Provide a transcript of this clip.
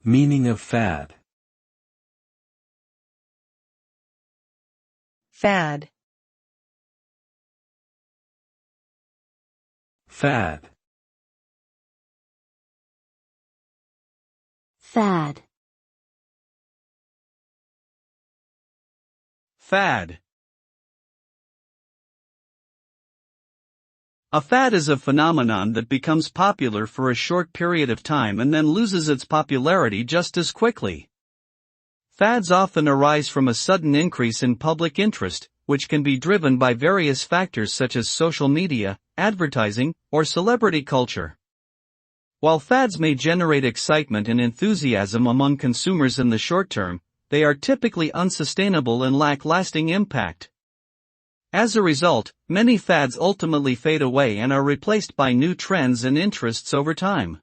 Meaning of fad. Fad. Fad. Fad. Fad. A fad is a phenomenon that becomes popular for a short period of time and then loses its popularity just as quickly. Fads often arise from a sudden increase in public interest, which can be driven by various factors such as social media, advertising, or celebrity culture. While fads may generate excitement and enthusiasm among consumers in the short term, they are typically unsustainable and lack lasting impact. As a result, many fads ultimately fade away and are replaced by new trends and interests over time.